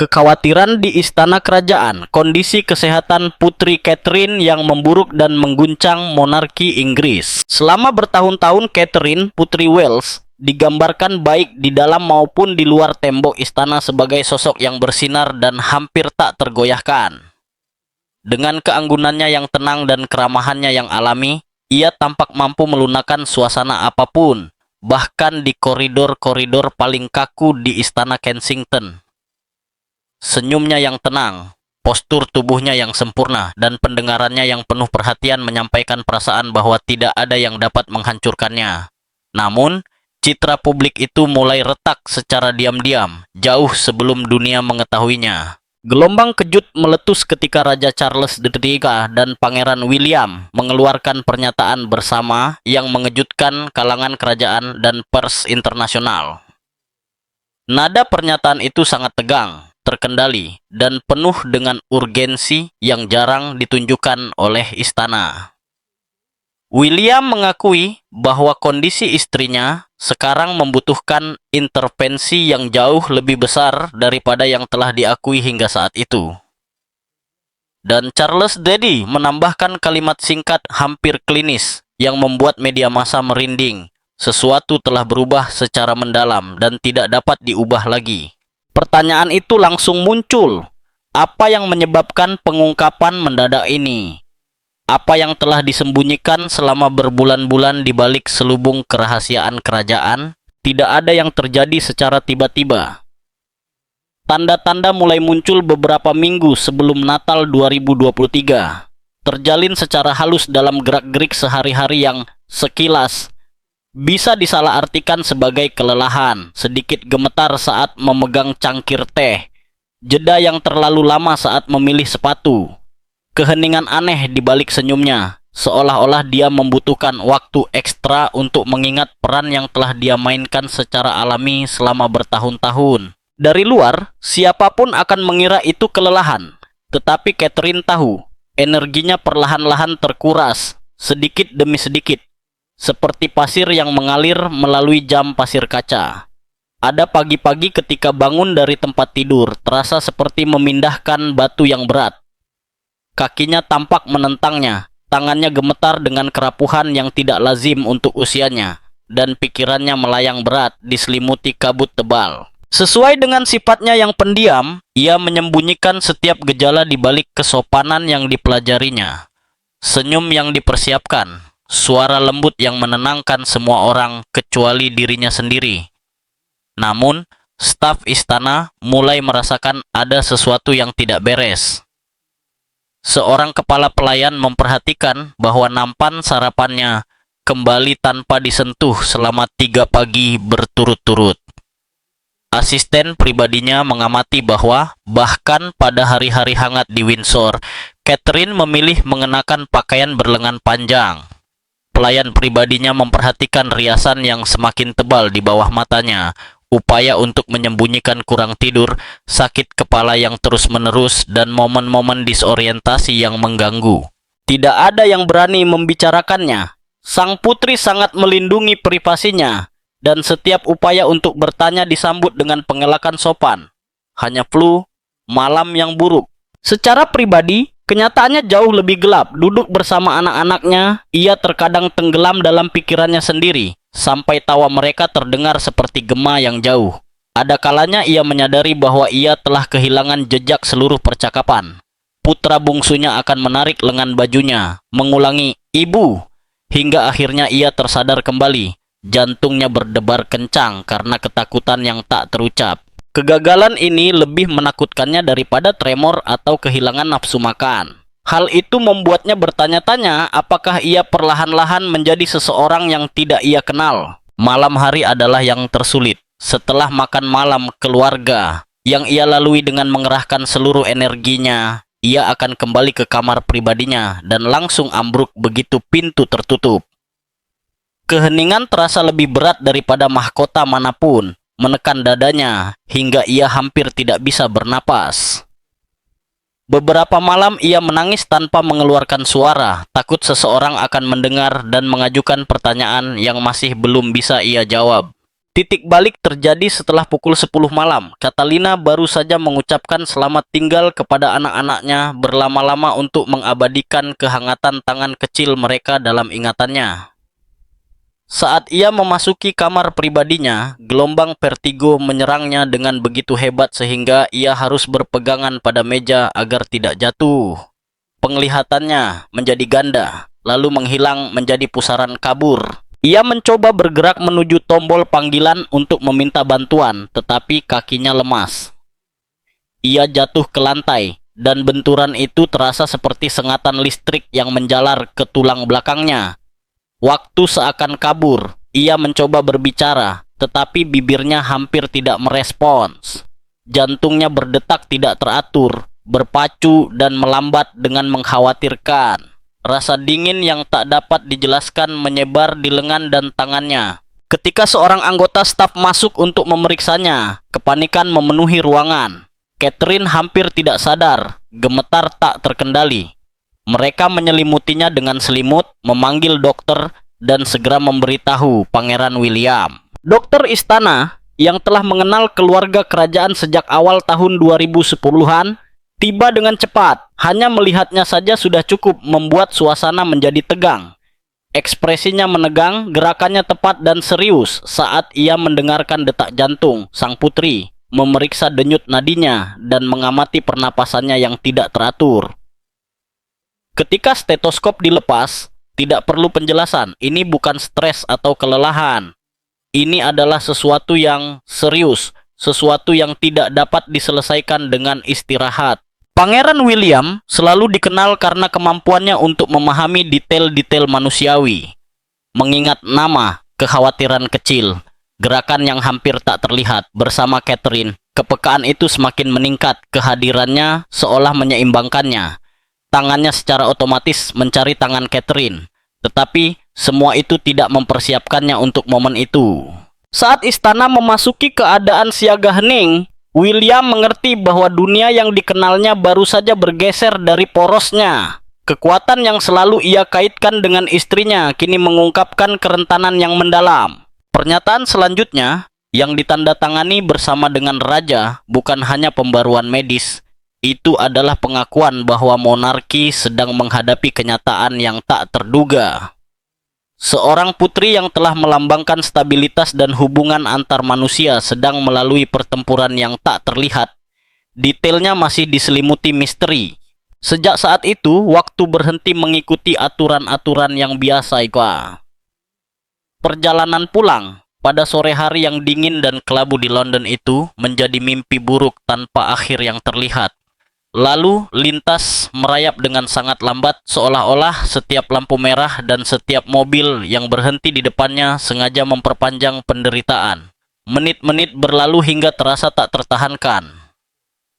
Kekhawatiran di istana kerajaan, kondisi kesehatan Putri Catherine yang memburuk dan mengguncang monarki Inggris. Selama bertahun-tahun Catherine, Putri Wales, digambarkan baik di dalam maupun di luar tembok istana sebagai sosok yang bersinar dan hampir tak tergoyahkan. Dengan keanggunannya yang tenang dan keramahannya yang alami, ia tampak mampu melunakkan suasana apapun, bahkan di koridor-koridor paling kaku di istana Kensington. Senyumnya yang tenang, postur tubuhnya yang sempurna, dan pendengarannya yang penuh perhatian menyampaikan perasaan bahwa tidak ada yang dapat menghancurkannya. Namun, citra publik itu mulai retak secara diam-diam, jauh sebelum dunia mengetahuinya. Gelombang kejut meletus ketika Raja Charles III dan Pangeran William mengeluarkan pernyataan bersama yang mengejutkan kalangan kerajaan dan pers internasional. Nada pernyataan itu sangat tegang, terkendali, dan penuh dengan urgensi yang jarang ditunjukkan oleh istana. William mengakui bahwa kondisi istrinya sekarang membutuhkan intervensi yang jauh lebih besar daripada yang telah diakui hingga saat itu. Dan Charles Daddy menambahkan kalimat singkat hampir klinis yang membuat media massa merinding. Sesuatu telah berubah secara mendalam dan tidak dapat diubah lagi. Pertanyaan itu langsung muncul. Apa yang menyebabkan pengungkapan mendadak ini? Apa yang telah disembunyikan selama berbulan-bulan di balik selubung kerahasiaan kerajaan? Tidak ada yang terjadi secara tiba-tiba. Tanda-tanda mulai muncul beberapa minggu sebelum Natal 2023. Terjalin secara halus dalam gerak-gerik sehari-hari yang sekilas bisa disalahartikan sebagai kelelahan, sedikit gemetar saat memegang cangkir teh, jeda yang terlalu lama saat memilih sepatu, keheningan aneh di balik senyumnya, seolah-olah dia membutuhkan waktu ekstra untuk mengingat peran yang telah dia mainkan secara alami selama bertahun-tahun. Dari luar, siapapun akan mengira itu kelelahan, tetapi Catherine tahu, energinya perlahan-lahan terkuras, sedikit demi sedikit, seperti pasir yang mengalir melalui jam pasir kaca. Ada pagi-pagi ketika bangun dari tempat tidur, terasa seperti memindahkan batu yang berat. Kakinya tampak menentangnya, tangannya gemetar dengan kerapuhan yang tidak lazim untuk usianya, dan pikirannya melayang berat diselimuti kabut tebal. Sesuai dengan sifatnya yang pendiam, ia menyembunyikan setiap gejala di balik kesopanan yang dipelajarinya. Senyum yang dipersiapkan, suara lembut yang menenangkan semua orang kecuali dirinya sendiri. Namun, staf istana mulai merasakan ada sesuatu yang tidak beres. Seorang kepala pelayan memperhatikan bahwa nampan sarapannya kembali tanpa disentuh selama 3 pagi berturut-turut. Asisten pribadinya mengamati bahwa bahkan pada hari-hari hangat di Windsor, Catherine memilih mengenakan pakaian berlengan panjang. Pelayan pribadinya memperhatikan riasan yang semakin tebal di bawah matanya, upaya untuk menyembunyikan kurang tidur, sakit kepala yang terus-menerus, dan momen-momen disorientasi yang mengganggu. Tidak ada yang berani membicarakannya. Sang putri sangat melindungi privasinya, dan setiap upaya untuk bertanya disambut dengan pengelakan sopan. Hanya flu, malam yang buruk. Secara pribadi, kenyataannya jauh lebih gelap. Duduk bersama anak-anaknya, ia terkadang tenggelam dalam pikirannya sendiri, sampai tawa mereka terdengar seperti gema yang jauh. Ada kalanya ia menyadari bahwa ia telah kehilangan jejak seluruh percakapan. Putra bungsunya akan menarik lengan bajunya, mengulangi, "Ibu," hingga akhirnya ia tersadar kembali. Jantungnya berdebar kencang karena ketakutan yang tak terucap. Kegagalan ini lebih menakutkannya daripada tremor atau kehilangan nafsu makan. Hal itu membuatnya bertanya-tanya apakah ia perlahan-lahan menjadi seseorang yang tidak ia kenal. Malam hari adalah yang tersulit. Setelah makan malam keluarga yang ia lalui dengan mengerahkan seluruh energinya, ia akan kembali ke kamar pribadinya dan langsung ambruk begitu pintu tertutup. Keheningan terasa lebih berat daripada mahkota manapun, menekan dadanya hingga ia hampir tidak bisa bernapas. Beberapa malam ia menangis tanpa mengeluarkan suara, takut seseorang akan mendengar dan mengajukan pertanyaan yang masih belum bisa ia jawab. Titik balik terjadi setelah pukul 10 malam. Catalina baru saja mengucapkan selamat tinggal kepada anak-anaknya berlama-lama untuk mengabadikan kehangatan tangan kecil mereka dalam ingatannya. Saat ia memasuki kamar pribadinya, gelombang vertigo menyerangnya dengan begitu hebat sehingga ia harus berpegangan pada meja agar tidak jatuh. Penglihatannya menjadi ganda, lalu menghilang menjadi pusaran kabur. Ia mencoba bergerak menuju tombol panggilan untuk meminta bantuan, tetapi kakinya lemas. Ia jatuh ke lantai, dan benturan itu terasa seperti sengatan listrik yang menjalar ke tulang belakangnya. Waktu seakan kabur, ia mencoba berbicara, tetapi bibirnya hampir tidak merespons. Jantungnya berdetak tidak teratur, berpacu dan melambat dengan mengkhawatirkan. Rasa dingin yang tak dapat dijelaskan menyebar di lengan dan tangannya. Ketika seorang anggota staf masuk untuk memeriksanya, kepanikan memenuhi ruangan. Catherine hampir tidak sadar, gemetar tak terkendali. Mereka menyelimutinya dengan selimut, memanggil dokter, dan segera memberitahu Pangeran William. Dokter istana, yang telah mengenal keluarga kerajaan sejak awal tahun 2010-an, tiba dengan cepat. Hanya melihatnya saja sudah cukup membuat suasana menjadi tegang. Ekspresinya menegang, gerakannya tepat dan serius saat ia mendengarkan detak jantung sang putri, memeriksa denyut nadinya, dan mengamati pernapasannya yang tidak teratur. Ketika stetoskop dilepas, tidak perlu penjelasan, ini bukan stres atau kelelahan. Ini adalah sesuatu yang serius, sesuatu yang tidak dapat diselesaikan dengan istirahat. Pangeran William selalu dikenal karena kemampuannya untuk memahami detail-detail manusiawi. Mengingat nama, kekhawatiran kecil, gerakan yang hampir tak terlihat bersama Catherine, kepekaan itu semakin meningkat, kehadirannya seolah menyeimbangkannya. Tangannya secara otomatis mencari tangan Catherine, tetapi semua itu tidak mempersiapkannya untuk momen itu. Saat istana memasuki keadaan siaga hening, William mengerti bahwa dunia yang dikenalnya baru saja bergeser dari porosnya. Kekuatan yang selalu ia kaitkan dengan istrinya kini mengungkapkan kerentanan yang mendalam. Pernyataan selanjutnya, yang ditandatangani bersama dengan raja, bukan hanya pembaruan medis. Itu adalah pengakuan bahwa monarki sedang menghadapi kenyataan yang tak terduga. Seorang putri yang telah melambangkan stabilitas dan hubungan antar manusia sedang melalui pertempuran yang tak terlihat. Detailnya masih diselimuti misteri. Sejak saat itu, waktu berhenti mengikuti aturan-aturan yang biasa. Perjalanan pulang pada sore hari yang dingin dan kelabu di London itu menjadi mimpi buruk tanpa akhir yang terlihat. Lalu lintas merayap dengan sangat lambat, seolah-olah setiap lampu merah dan setiap mobil yang berhenti di depannya sengaja memperpanjang penderitaan. Menit-menit berlalu hingga terasa tak tertahankan.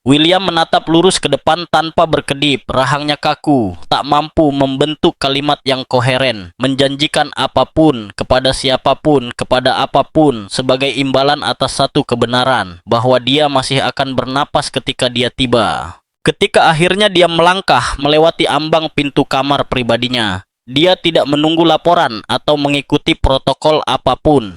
William menatap lurus ke depan tanpa berkedip, rahangnya kaku, tak mampu membentuk kalimat yang koheren, menjanjikan apapun, kepada siapapun, kepada apapun, sebagai imbalan atas satu kebenaran, bahwa dia masih akan bernapas ketika dia tiba. Ketika akhirnya dia melangkah melewati ambang pintu kamar pribadinya, dia tidak menunggu laporan atau mengikuti protokol apapun.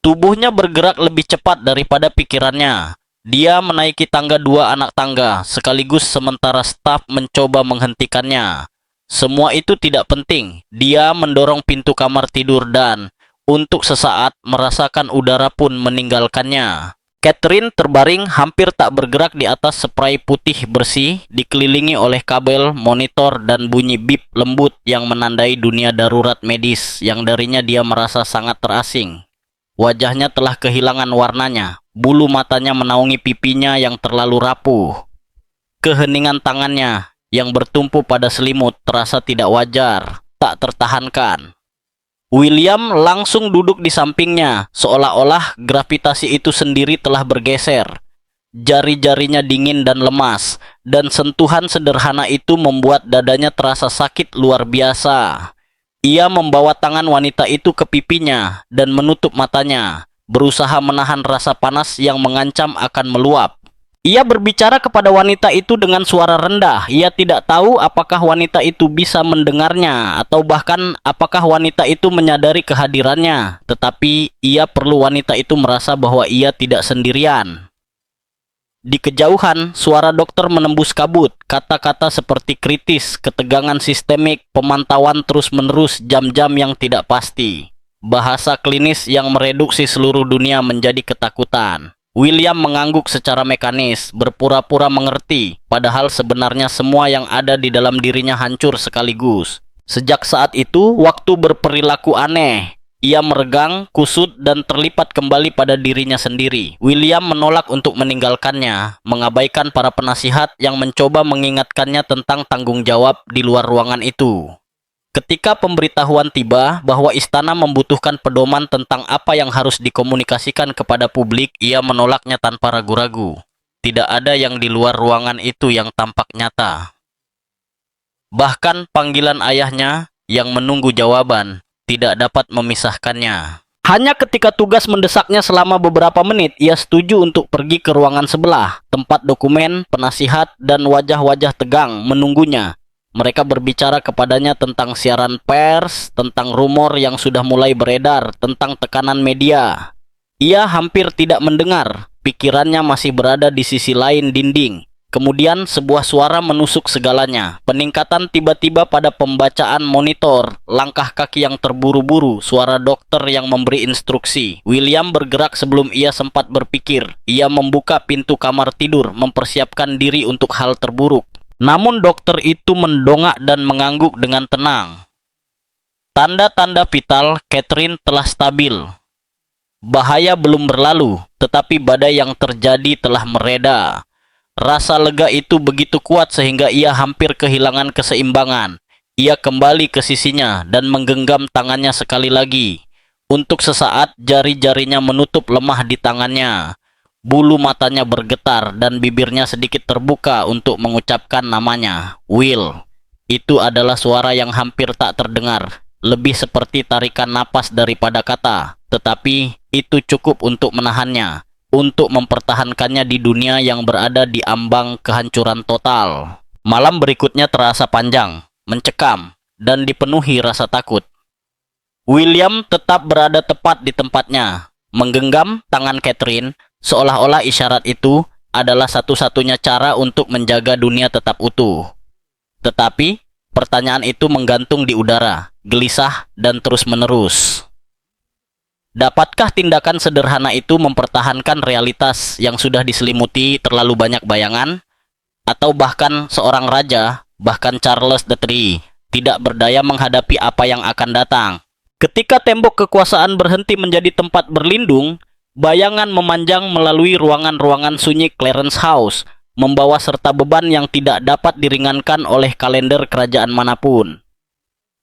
Tubuhnya bergerak lebih cepat daripada pikirannya. Dia menaiki tangga dua anak tangga, sekaligus sementara staf mencoba menghentikannya. Semua itu tidak penting. Dia mendorong pintu kamar tidur dan, untuk sesaat, merasakan udara pun meninggalkannya. Catherine terbaring hampir tak bergerak di atas spray putih bersih, dikelilingi oleh kabel, monitor, dan bunyi bip lembut yang menandai dunia darurat medis yang darinya dia merasa sangat terasing. Wajahnya telah kehilangan warnanya, bulu matanya menaungi pipinya yang terlalu rapuh. Keheningan tangannya yang bertumpu pada selimut terasa tidak wajar, tak tertahankan. William langsung duduk di sampingnya, seolah-olah gravitasi itu sendiri telah bergeser. Jari-jarinya dingin dan lemas, dan sentuhan sederhana itu membuat dadanya terasa sakit luar biasa. Ia membawa tangan wanita itu ke pipinya dan menutup matanya, berusaha menahan rasa panas yang mengancam akan meluap. Ia berbicara kepada wanita itu dengan suara rendah. Ia tidak tahu apakah wanita itu bisa mendengarnya atau bahkan apakah wanita itu menyadari kehadirannya. Tetapi ia perlu wanita itu merasa bahwa ia tidak sendirian. Di kejauhan, suara dokter menembus kabut. Kata-kata seperti kritis, ketegangan sistemik, pemantauan terus-menerus, jam-jam yang tidak pasti. Bahasa klinis yang mereduksi seluruh dunia menjadi ketakutan. William mengangguk secara mekanis, berpura-pura mengerti, padahal sebenarnya semua yang ada di dalam dirinya hancur sekaligus. Sejak saat itu, waktu berperilaku aneh. Ia meregang, kusut, dan terlipat kembali pada dirinya sendiri. William menolak untuk meninggalkannya, mengabaikan para penasihat yang mencoba mengingatkannya tentang tanggung jawab di luar ruangan itu. Ketika pemberitahuan tiba bahwa istana membutuhkan pedoman tentang apa yang harus dikomunikasikan kepada publik, ia menolaknya tanpa ragu-ragu. Tidak ada yang di luar ruangan itu yang tampak nyata. Bahkan panggilan ayahnya yang menunggu jawaban tidak dapat memisahkannya. Hanya ketika tugas mendesaknya selama beberapa menit, ia setuju untuk pergi ke ruangan sebelah. Tempat dokumen, penasihat, dan wajah-wajah tegang menunggunya. Mereka berbicara kepadanya tentang siaran pers, tentang rumor yang sudah mulai beredar, tentang tekanan media. Ia hampir tidak mendengar, pikirannya masih berada di sisi lain dinding. Kemudian sebuah suara menusuk segalanya. Peningkatan tiba-tiba pada pembacaan monitor, langkah kaki yang terburu-buru, suara dokter yang memberi instruksi. William bergerak sebelum ia sempat berpikir. Ia membuka pintu kamar tidur, mempersiapkan diri untuk hal terburuk. Namun dokter itu mendongak dan mengangguk dengan tenang. Tanda-tanda vital Catherine telah stabil. Bahaya belum berlalu, tetapi badai yang terjadi telah mereda. Rasa lega itu begitu kuat sehingga ia hampir kehilangan keseimbangan. Ia kembali ke sisinya dan menggenggam tangannya sekali lagi. Untuk sesaat, jari-jarinya menutup lemah di tangannya. Bulu matanya bergetar dan bibirnya sedikit terbuka untuk mengucapkan namanya, Will. Itu adalah suara yang hampir tak terdengar, lebih seperti tarikan napas daripada kata. Tetapi itu cukup untuk menahannya, untuk mempertahankannya di dunia yang berada di ambang kehancuran total. Malam berikutnya terasa panjang, mencekam, dan dipenuhi rasa takut. William tetap berada tepat di tempatnya, menggenggam tangan Catherine, seolah-olah isyarat itu adalah satu-satunya cara untuk menjaga dunia tetap utuh. Tetapi, pertanyaan itu menggantung di udara, gelisah dan terus-menerus. Dapatkah tindakan sederhana itu mempertahankan realitas yang sudah diselimuti terlalu banyak bayangan? Atau bahkan seorang raja, bahkan Charles III, tidak berdaya menghadapi apa yang akan datang? Ketika tembok kekuasaan berhenti menjadi tempat berlindung, bayangan memanjang melalui ruangan-ruangan sunyi Clarence House, membawa serta beban yang tidak dapat diringankan oleh kalender kerajaan manapun.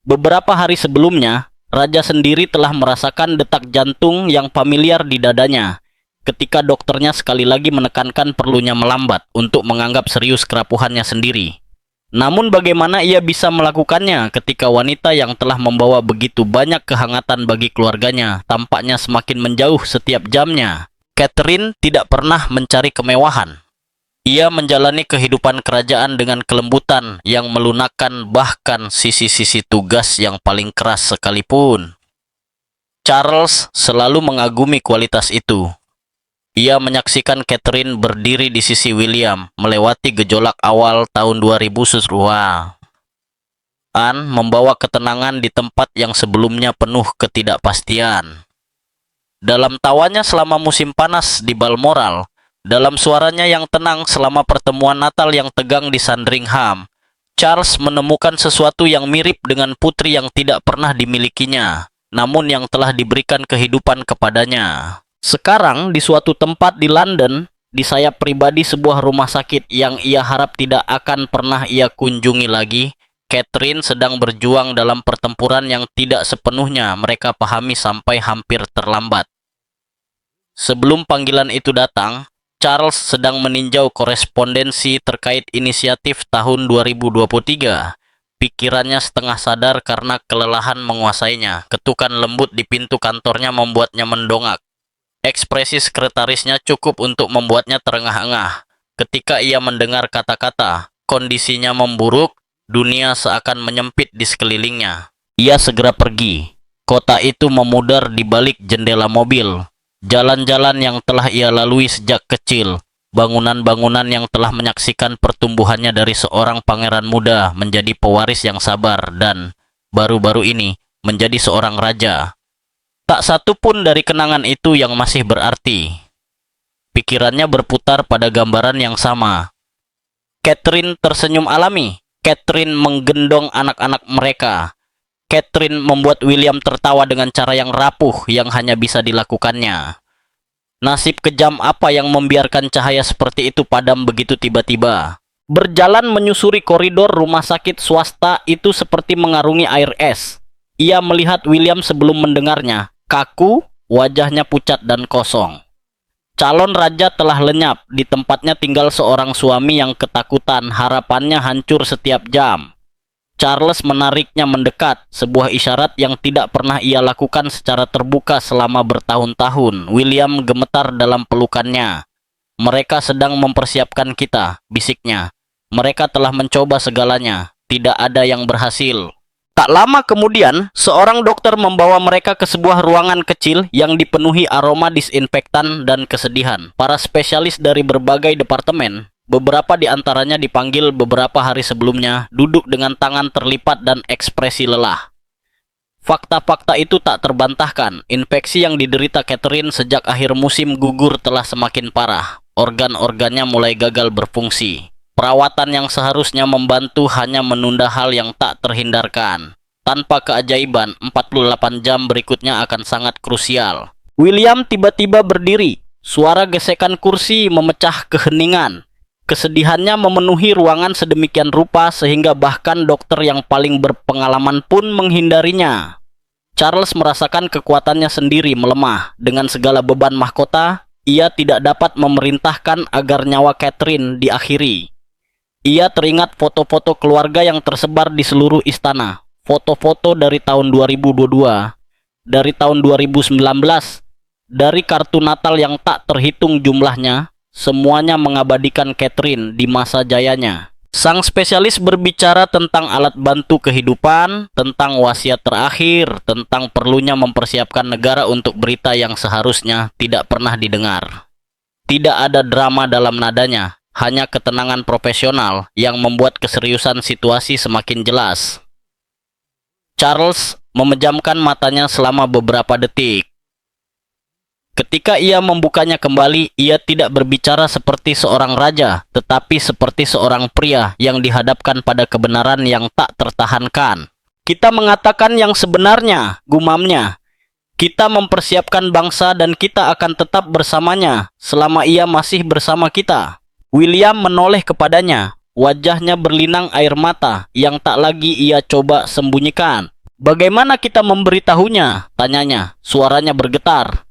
Beberapa hari sebelumnya, raja sendiri telah merasakan detak jantung yang familiar di dadanya, ketika dokternya sekali lagi menekankan perlunya melambat untuk menganggap serius kerapuhannya sendiri. Namun bagaimana ia bisa melakukannya ketika wanita yang telah membawa begitu banyak kehangatan bagi keluarganya tampaknya semakin menjauh setiap jamnya? Catherine tidak pernah mencari kemewahan. Ia menjalani kehidupan kerajaan dengan kelembutan yang melunakkan bahkan sisi-sisi tugas yang paling keras sekalipun. Charles selalu mengagumi kualitas itu. Ia menyaksikan Catherine berdiri di sisi William melewati gejolak awal tahun 2000 Susruha. Anne membawa ketenangan di tempat yang sebelumnya penuh ketidakpastian. Dalam tawanya selama musim panas di Balmoral, dalam suaranya yang tenang selama pertemuan Natal yang tegang di Sandringham, Charles menemukan sesuatu yang mirip dengan putri yang tidak pernah dimilikinya, namun yang telah diberikan kehidupan kepadanya. Sekarang, di suatu tempat di London, di sayap pribadi sebuah rumah sakit yang ia harap tidak akan pernah ia kunjungi lagi, Catherine sedang berjuang dalam pertempuran yang tidak sepenuhnya mereka pahami sampai hampir terlambat. Sebelum panggilan itu datang, Charles sedang meninjau korespondensi terkait inisiatif tahun 2023. Pikirannya setengah sadar karena kelelahan menguasainya. Ketukan lembut di pintu kantornya membuatnya mendongak. Ekspresi sekretarisnya cukup untuk membuatnya terengah-engah. Ketika ia mendengar kata-kata, kondisinya memburuk, dunia seakan menyempit di sekelilingnya. Ia segera pergi. Kota itu memudar di balik jendela mobil. Jalan-jalan yang telah ia lalui sejak kecil, bangunan-bangunan yang telah menyaksikan pertumbuhannya dari seorang pangeran muda menjadi pewaris yang sabar dan, baru-baru ini, menjadi seorang raja. Tak satu pun dari kenangan itu yang masih berarti. Pikirannya berputar pada gambaran yang sama. Catherine tersenyum alami. Catherine menggendong anak-anak mereka. Catherine membuat William tertawa dengan cara yang rapuh yang hanya bisa dilakukannya. Nasib kejam apa yang membiarkan cahaya seperti itu padam begitu tiba-tiba? Berjalan menyusuri koridor rumah sakit swasta itu seperti mengarungi air es. Ia melihat William sebelum mendengarnya. Kaku, wajahnya pucat dan kosong. Calon raja telah lenyap, di tempatnya tinggal seorang suami yang ketakutan, harapannya hancur setiap jam. Charles menariknya mendekat, sebuah isyarat yang tidak pernah ia lakukan secara terbuka selama bertahun-tahun. William gemetar dalam pelukannya. Mereka sedang mempersiapkan kita, bisiknya. Mereka telah mencoba segalanya, tidak ada yang berhasil. Tak lama kemudian, seorang dokter membawa mereka ke sebuah ruangan kecil yang dipenuhi aroma disinfektan dan kesedihan. Para spesialis dari berbagai departemen, beberapa di antaranya dipanggil beberapa hari sebelumnya, duduk dengan tangan terlipat dan ekspresi lelah. Fakta-fakta itu tak terbantahkan. Infeksi yang diderita Catherine sejak akhir musim gugur telah semakin parah. Organ-organnya mulai gagal berfungsi. Perawatan yang seharusnya membantu hanya menunda hal yang tak terhindarkan. Tanpa keajaiban, 48 jam berikutnya akan sangat krusial. William tiba-tiba berdiri. Suara gesekan kursi memecah keheningan. Kesedihannya memenuhi ruangan sedemikian rupa sehingga bahkan dokter yang paling berpengalaman pun menghindarinya. Charles merasakan kekuatannya sendiri melemah. Dengan segala beban mahkota, ia tidak dapat memerintahkan agar nyawa Catherine diakhiri. Ia teringat foto-foto keluarga yang tersebar di seluruh istana. Foto-foto dari tahun 2022, dari tahun 2019, dari kartu Natal yang tak terhitung jumlahnya. Semuanya mengabadikan Catherine di masa jayanya. Sang spesialis berbicara tentang alat bantu kehidupan, tentang wasiat terakhir, tentang perlunya mempersiapkan negara untuk berita yang seharusnya tidak pernah didengar. Tidak ada drama dalam nadanya, hanya ketenangan profesional yang membuat keseriusan situasi semakin jelas. Charles memejamkan matanya selama beberapa detik. Ketika ia membukanya kembali, ia tidak berbicara seperti seorang raja, tetapi seperti seorang pria yang dihadapkan pada kebenaran yang tak tertahankan. Kita mengatakan yang sebenarnya, gumamnya. Kita mempersiapkan bangsa dan kita akan tetap bersamanya selama ia masih bersama kita. William menoleh kepadanya, wajahnya berlinang air mata yang tak lagi ia coba sembunyikan. Bagaimana kita memberitahunya? Tanyanya, suaranya bergetar.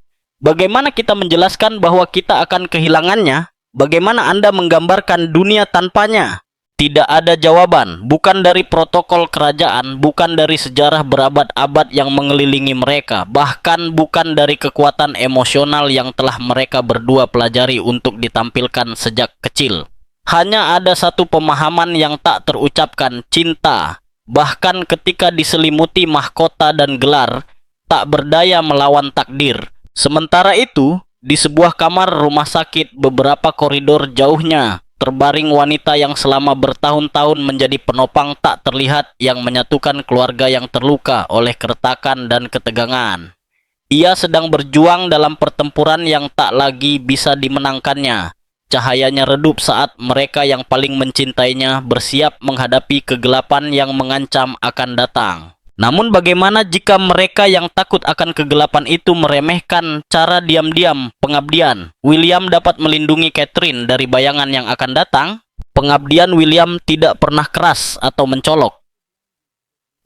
Bagaimana kita menjelaskan bahwa kita akan kehilangannya? Bagaimana Anda menggambarkan dunia tanpanya? Tidak ada jawaban, bukan dari protokol kerajaan, bukan dari sejarah berabad-abad yang mengelilingi mereka, bahkan bukan dari kekuatan emosional yang telah mereka berdua pelajari untuk ditampilkan sejak kecil. Hanya ada satu pemahaman yang tak terucapkan, cinta. Bahkan ketika diselimuti mahkota dan gelar, tak berdaya melawan takdir. Sementara itu, di sebuah kamar rumah sakit beberapa koridor jauhnya, terbaring wanita yang selama bertahun-tahun menjadi penopang tak terlihat yang menyatukan keluarga yang terluka oleh keretakan dan ketegangan. Ia sedang berjuang dalam pertempuran yang tak lagi bisa dimenangkannya. Cahayanya redup saat mereka yang paling mencintainya bersiap menghadapi kegelapan yang mengancam akan datang. Namun bagaimana jika mereka yang takut akan kegelapan itu meremehkan cara diam-diam pengabdian? William dapat melindungi Catherine dari bayangan yang akan datang. Pengabdian William tidak pernah keras atau mencolok.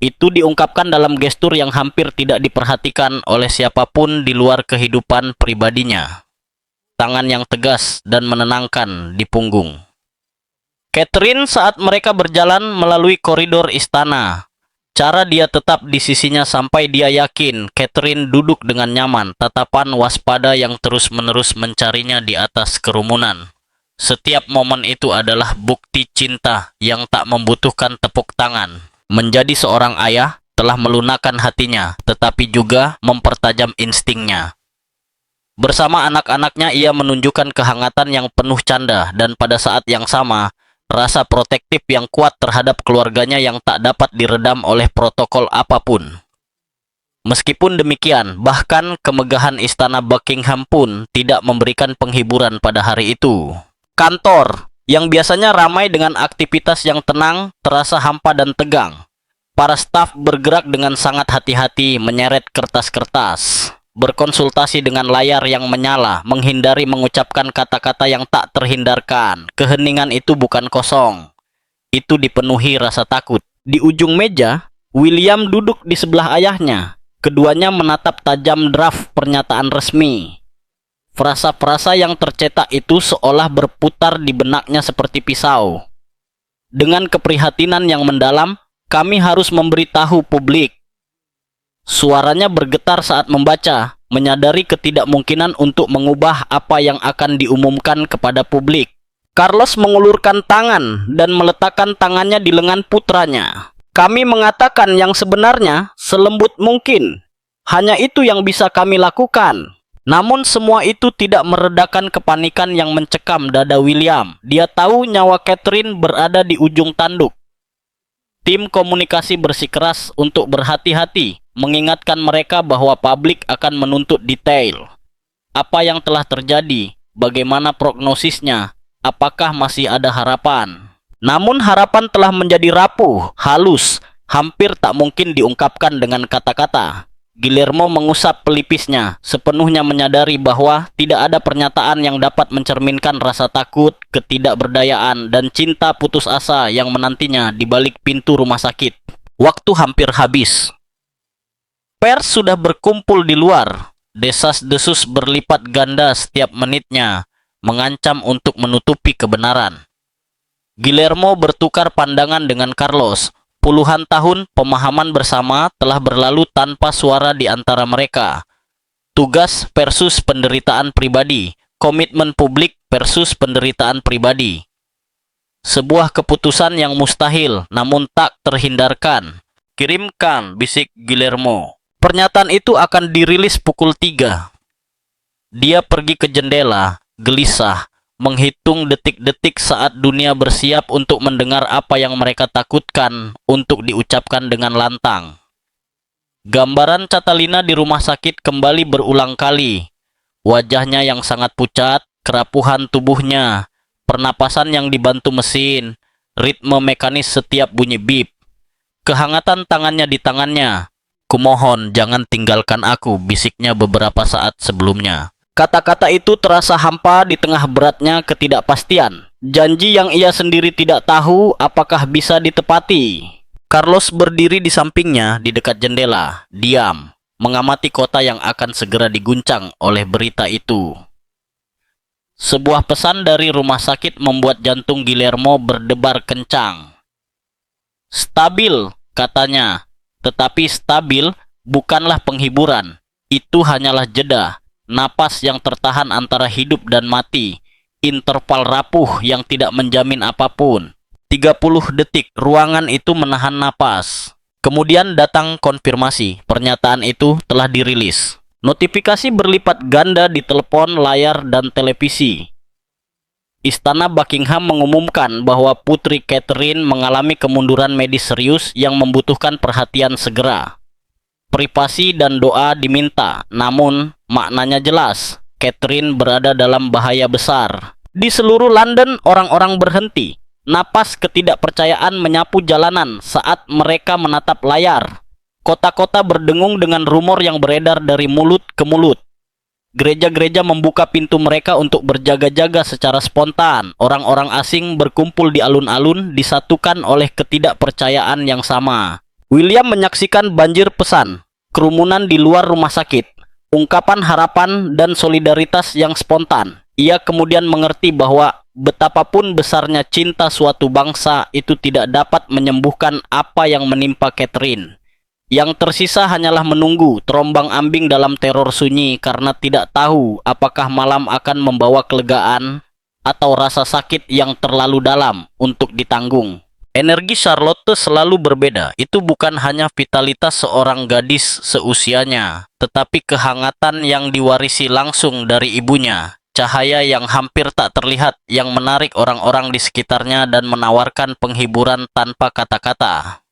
Itu diungkapkan dalam gestur yang hampir tidak diperhatikan oleh siapapun di luar kehidupan pribadinya. Tangan yang tegas dan menenangkan di punggung. Catherine saat mereka berjalan melalui koridor istana. Cara dia tetap di sisinya sampai dia yakin Catherine duduk dengan nyaman, tatapan waspada yang terus-menerus mencarinya di atas kerumunan. Setiap momen itu adalah bukti cinta yang tak membutuhkan tepuk tangan. Menjadi seorang ayah telah melunakkan hatinya, tetapi juga mempertajam instingnya. Bersama anak-anaknya ia menunjukkan kehangatan yang penuh canda dan pada saat yang sama, rasa protektif yang kuat terhadap keluarganya yang tak dapat diredam oleh protokol apapun. Meskipun demikian, bahkan kemegahan istana Buckingham pun tidak memberikan penghiburan pada hari itu. Kantor, yang biasanya ramai dengan aktivitas yang tenang, terasa hampa dan tegang. Para staf bergerak dengan sangat hati-hati menyeret kertas-kertas, berkonsultasi dengan layar yang menyala, menghindari mengucapkan kata-kata yang tak terhindarkan. Keheningan itu bukan kosong. Itu dipenuhi rasa takut. Di ujung meja, William duduk di sebelah ayahnya. Keduanya menatap tajam draft pernyataan resmi. Frasa-frasa yang tercetak itu seolah berputar di benaknya seperti pisau. Dengan keprihatinan yang mendalam, kami harus memberitahu publik. Suaranya bergetar saat membaca, menyadari ketidakmungkinan untuk mengubah apa yang akan diumumkan kepada publik. Carlos mengulurkan tangan dan meletakkan tangannya di lengan putranya. Kami mengatakan yang sebenarnya selembut mungkin. Hanya itu yang bisa kami lakukan. Namun semua itu tidak meredakan kepanikan yang mencekam dada William. Dia tahu nyawa Catherine berada di ujung tanduk. Tim komunikasi bersikeras untuk berhati-hati, mengingatkan mereka bahwa publik akan menuntut detail. Apa yang telah terjadi, bagaimana prognosisnya, apakah masih ada harapan. Namun harapan telah menjadi rapuh, halus, hampir tak mungkin diungkapkan dengan kata-kata. Guillermo mengusap pelipisnya, sepenuhnya menyadari bahwa tidak ada pernyataan yang dapat mencerminkan rasa takut, ketidakberdayaan, dan cinta putus asa yang menantinya di balik pintu rumah sakit. Waktu hampir habis. Pers sudah berkumpul di luar. Desas-desus berlipat ganda setiap menitnya, mengancam untuk menutupi kebenaran. Guillermo bertukar pandangan dengan Carlos. Puluhan tahun pemahaman bersama telah berlalu tanpa suara di antara mereka. Tugas versus penderitaan pribadi, komitmen publik versus penderitaan pribadi. Sebuah keputusan yang mustahil namun tak terhindarkan. Kirimkan, bisik Guillermo. Pernyataan itu akan dirilis pukul 3. Dia pergi ke jendela, gelisah, menghitung detik-detik saat dunia bersiap untuk mendengar apa yang mereka takutkan untuk diucapkan dengan lantang. Gambaran Catalina di rumah sakit kembali berulang kali. Wajahnya yang sangat pucat, kerapuhan tubuhnya, pernapasan yang dibantu mesin, ritme mekanis setiap bunyi bip. Kehangatan tangannya di tangannya. Kumohon jangan tinggalkan aku, bisiknya beberapa saat sebelumnya. Kata-kata itu terasa hampa di tengah beratnya ketidakpastian. Janji yang ia sendiri tidak tahu apakah bisa ditepati. Carlos berdiri di sampingnya di dekat jendela, diam, mengamati kota yang akan segera diguncang oleh berita itu. Sebuah pesan dari rumah sakit membuat jantung Guillermo berdebar kencang. Stabil, katanya. Tetapi stabil bukanlah penghiburan. Itu hanyalah jeda. Napas yang tertahan antara hidup dan mati, interval rapuh yang tidak menjamin apapun. 30 detik ruangan itu menahan napas. Kemudian datang konfirmasi, pernyataan itu telah dirilis. Notifikasi berlipat ganda di telepon, layar, dan televisi. Istana Buckingham mengumumkan bahwa Putri Catherine mengalami kemunduran medis serius yang membutuhkan perhatian segera. Privasi dan doa diminta, namun maknanya jelas, Catherine berada dalam bahaya besar. Di seluruh London, orang-orang berhenti. Napas ketidakpercayaan menyapu jalanan saat mereka menatap layar. Kota-kota berdengung dengan rumor yang beredar dari mulut ke mulut. Gereja-gereja membuka pintu mereka untuk berjaga-jaga secara spontan. Orang-orang asing berkumpul di alun-alun disatukan oleh ketidakpercayaan yang sama. William menyaksikan banjir pesan, kerumunan di luar rumah sakit, ungkapan harapan dan solidaritas yang spontan. Ia kemudian mengerti bahwa betapapun besarnya cinta suatu bangsa itu tidak dapat menyembuhkan apa yang menimpa Catherine. Yang tersisa hanyalah menunggu, terombang-ambing dalam teror sunyi karena tidak tahu apakah malam akan membawa kelegaan atau rasa sakit yang terlalu dalam untuk ditanggung. Energi Charlotte selalu berbeda. Itu bukan hanya vitalitas seorang gadis seusianya, tetapi kehangatan yang diwarisi langsung dari ibunya. Cahaya yang hampir tak terlihat yang menarik orang-orang di sekitarnya dan menawarkan penghiburan tanpa kata-kata.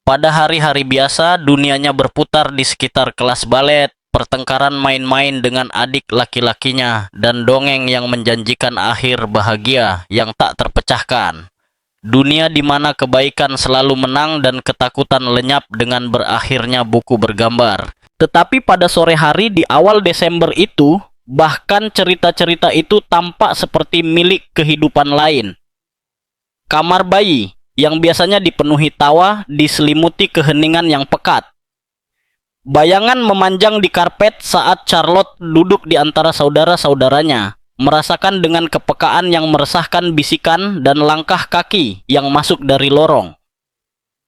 Pada hari-hari biasa, dunianya berputar di sekitar kelas balet, pertengkaran main-main dengan adik laki-lakinya, dan dongeng yang menjanjikan akhir bahagia yang tak terpecahkan. Dunia di mana kebaikan selalu menang dan ketakutan lenyap dengan berakhirnya buku bergambar. Tetapi pada sore hari di awal Desember itu, bahkan cerita-cerita itu tampak seperti milik kehidupan lain. Kamar bayi yang biasanya dipenuhi tawa diselimuti keheningan yang pekat. Bayangan memanjang di karpet saat Charlotte duduk di antara saudara-saudaranya, merasakan dengan kepekaan yang meresahkan bisikan dan langkah kaki yang masuk dari lorong.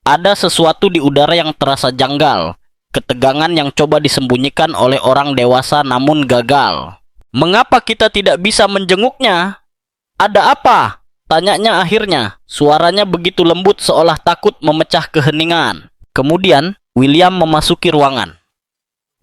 Ada sesuatu di udara yang terasa janggal, ketegangan yang coba disembunyikan oleh orang dewasa namun gagal. Mengapa kita tidak bisa menjenguknya? Ada apa? Tanyanya akhirnya. Suaranya begitu lembut seolah takut memecah keheningan. Kemudian William memasuki ruangan.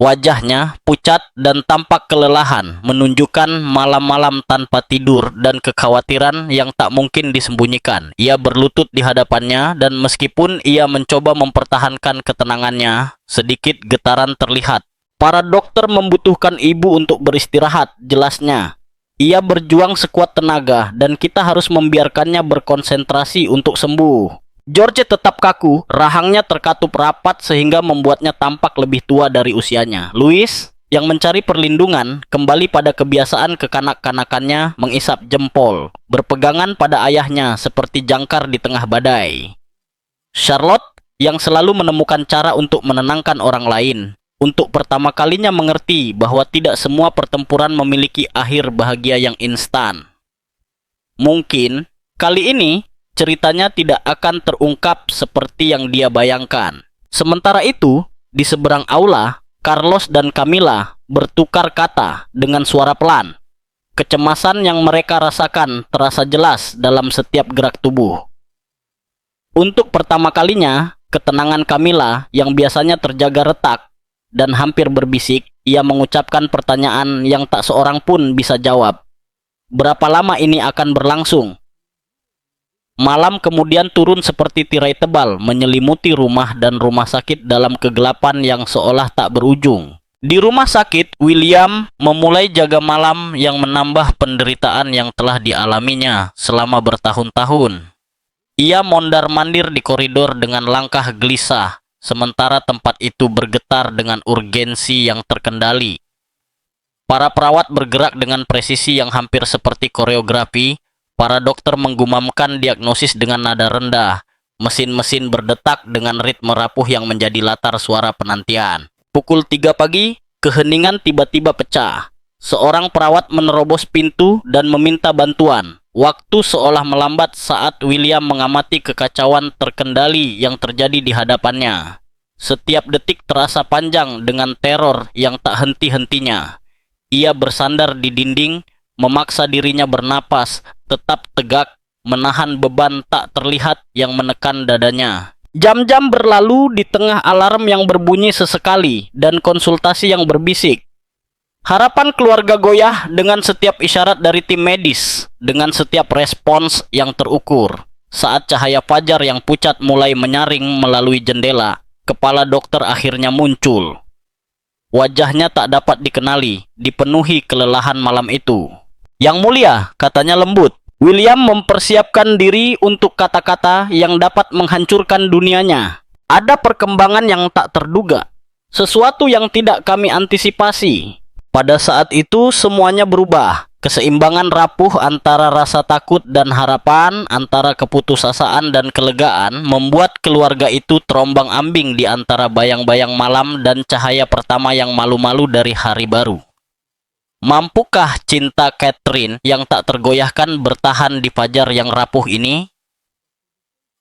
Wajahnya pucat dan tampak kelelahan, menunjukkan malam-malam tanpa tidur dan kekhawatiran yang tak mungkin disembunyikan. Ia berlutut di hadapannya dan meskipun ia mencoba mempertahankan ketenangannya, sedikit getaran terlihat. Para dokter membutuhkan ibu untuk beristirahat, jelasnya. Ia berjuang sekuat tenaga dan kita harus membiarkannya berkonsentrasi untuk sembuh. George tetap kaku, rahangnya terkatup rapat sehingga membuatnya tampak lebih tua dari usianya. Louis, yang mencari perlindungan, kembali pada kebiasaan kekanak-kanakannya mengisap jempol, berpegangan pada ayahnya seperti jangkar di tengah badai. Charlotte, yang selalu menemukan cara untuk menenangkan orang lain, untuk pertama kalinya mengerti bahwa tidak semua pertempuran memiliki akhir bahagia yang instan. Mungkin, kali ini, ceritanya tidak akan terungkap seperti yang dia bayangkan. Sementara itu, di seberang aula, Carlos dan Camilla bertukar kata dengan suara pelan. Kecemasan yang mereka rasakan terasa jelas dalam setiap gerak tubuh. Untuk pertama kalinya, ketenangan Camilla yang biasanya terjaga retak dan hampir berbisik, ia mengucapkan pertanyaan yang tak seorang pun bisa jawab. Berapa lama ini akan berlangsung? Malam kemudian turun seperti tirai tebal, menyelimuti rumah dan rumah sakit dalam kegelapan yang seolah tak berujung. Di rumah sakit, William memulai jaga malam yang menambah penderitaan yang telah dialaminya selama bertahun-tahun. Ia mondar-mandir di koridor dengan langkah gelisah, sementara tempat itu bergetar dengan urgensi yang terkendali. Para perawat bergerak dengan presisi yang hampir seperti koreografi. Para dokter menggumamkan diagnosis dengan nada rendah. Mesin-mesin berdetak dengan ritme rapuh yang menjadi latar suara penantian. Pukul 3 pagi, keheningan tiba-tiba pecah. Seorang perawat menerobos pintu dan meminta bantuan. Waktu seolah melambat saat William mengamati kekacauan terkendali yang terjadi di hadapannya. Setiap detik terasa panjang dengan teror yang tak henti-hentinya. Ia bersandar di dinding, memaksa dirinya bernapas, tetap tegak, menahan beban tak terlihat yang menekan dadanya. Jam-jam berlalu di tengah alarm yang berbunyi sesekali dan konsultasi yang berbisik. Harapan keluarga goyah dengan setiap isyarat dari tim medis, dengan setiap respons yang terukur. Saat cahaya fajar yang pucat mulai menyaring melalui jendela, kepala dokter akhirnya muncul. Wajahnya tak dapat dikenali, dipenuhi kelelahan malam itu. "Yang mulia," katanya lembut. William mempersiapkan diri untuk kata-kata yang dapat menghancurkan dunianya. Ada perkembangan yang tak terduga. Sesuatu yang tidak kami antisipasi. Pada saat itu semuanya berubah. Keseimbangan rapuh antara rasa takut dan harapan, antara keputusasaan dan kelegaan, membuat keluarga itu terombang-ambing di antara bayang-bayang malam dan cahaya pertama yang malu-malu dari hari baru. Mampukah cinta Catherine yang tak tergoyahkan bertahan di fajar yang rapuh ini?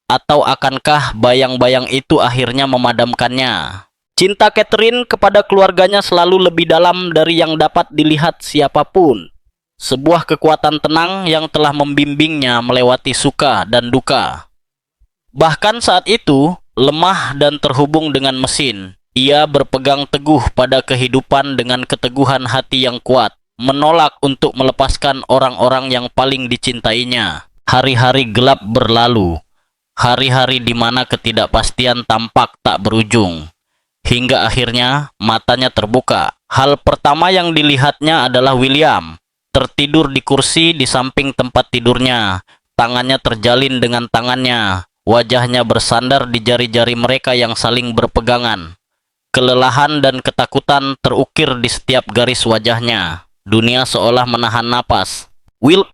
Atau akankah bayang-bayang itu akhirnya memadamkannya? Cinta Catherine kepada keluarganya selalu lebih dalam dari yang dapat dilihat siapapun. sebuah kekuatan tenang yang telah membimbingnya melewati suka dan duka. Bahkan saat itu, lemah dan terhubung dengan mesin, ia berpegang teguh pada kehidupan dengan keteguhan hati yang kuat, menolak untuk melepaskan orang-orang yang paling dicintainya. Hari-hari gelap berlalu, hari-hari di mana ketidakpastian tampak tak berujung. Hingga akhirnya matanya terbuka. Hal pertama yang dilihatnya adalah William, tertidur di kursi di samping tempat tidurnya. Tangannya terjalin dengan tangannya. Wajahnya bersandar di jari-jari mereka yang saling berpegangan. Kelelahan dan ketakutan terukir di setiap garis wajahnya. Dunia seolah menahan napas. "Will,"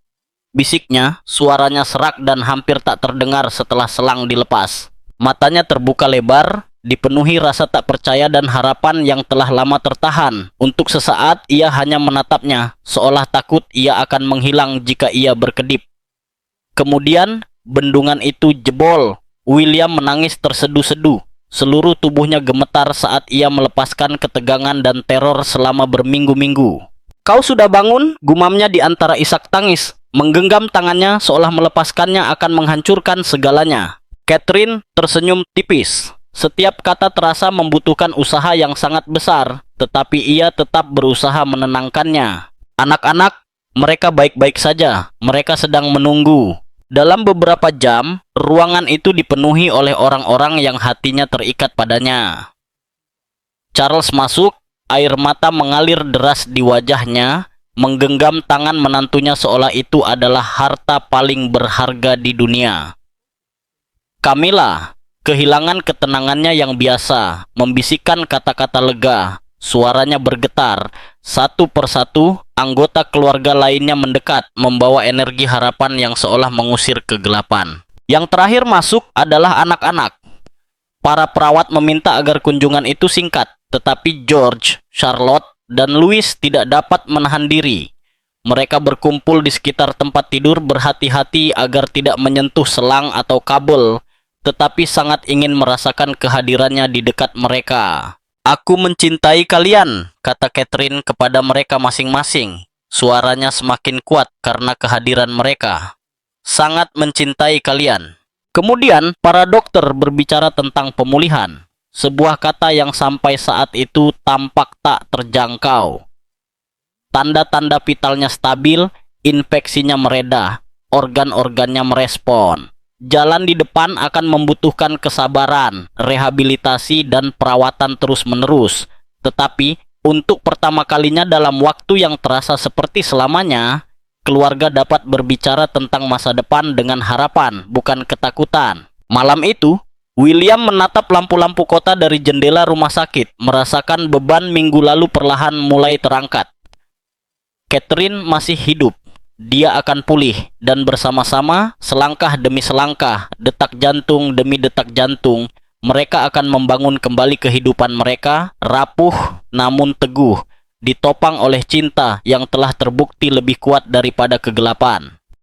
bisiknya, suaranya serak dan hampir tak terdengar setelah selang dilepas. Matanya terbuka lebar, dipenuhi rasa tak percaya dan harapan yang telah lama tertahan. Untuk sesaat, ia hanya menatapnya, seolah takut ia akan menghilang jika ia berkedip. Kemudian, bendungan itu jebol. William menangis tersedu-sedu. Seluruh tubuhnya gemetar saat ia melepaskan ketegangan dan teror selama berminggu-minggu. "Kau sudah bangun?" gumamnya di antara isak tangis. Menggenggam tangannya seolah melepaskannya akan menghancurkan segalanya. Catherine tersenyum tipis. Setiap kata terasa membutuhkan usaha yang sangat besar, tetapi ia tetap berusaha menenangkannya. "Anak-anak, mereka baik-baik saja. Mereka sedang menunggu." Dalam beberapa jam, ruangan itu dipenuhi oleh orang-orang yang hatinya terikat padanya. Charles masuk, air mata mengalir deras di wajahnya, menggenggam tangan menantunya seolah itu adalah harta paling berharga di dunia. Camilla kehilangan ketenangannya yang biasa, membisikkan kata-kata lega. Suaranya bergetar. Satu persatu, anggota keluarga lainnya mendekat, membawa energi harapan yang seolah mengusir kegelapan. Yang terakhir masuk adalah anak-anak. Para perawat meminta agar kunjungan itu singkat, tetapi George, Charlotte, dan Louis tidak dapat menahan diri. Mereka berkumpul di sekitar tempat tidur berhati-hati agar tidak menyentuh selang atau kabel, tetapi sangat ingin merasakan kehadirannya di dekat mereka. "Aku mencintai kalian," kata Catherine kepada mereka masing-masing. Suaranya semakin kuat karena kehadiran mereka. "Sangat mencintai kalian." Kemudian, para dokter berbicara tentang pemulihan. Sebuah kata yang sampai saat itu tampak tak terjangkau. Tanda-tanda vitalnya stabil, infeksinya mereda, organ-organnya merespon. Jalan di depan akan membutuhkan kesabaran, rehabilitasi, dan perawatan terus-menerus. Tetapi, untuk pertama kalinya dalam waktu yang terasa seperti selamanya, keluarga dapat berbicara tentang masa depan dengan harapan, bukan ketakutan. Malam itu, William menatap lampu-lampu kota dari jendela rumah sakit, merasakan beban minggu lalu perlahan mulai terangkat. Catherine masih hidup. Dia akan pulih, dan bersama-sama, selangkah demi selangkah, detak jantung demi detak jantung, mereka akan membangun kembali kehidupan mereka, rapuh namun teguh, ditopang oleh cinta yang telah terbukti lebih kuat daripada kegelapan.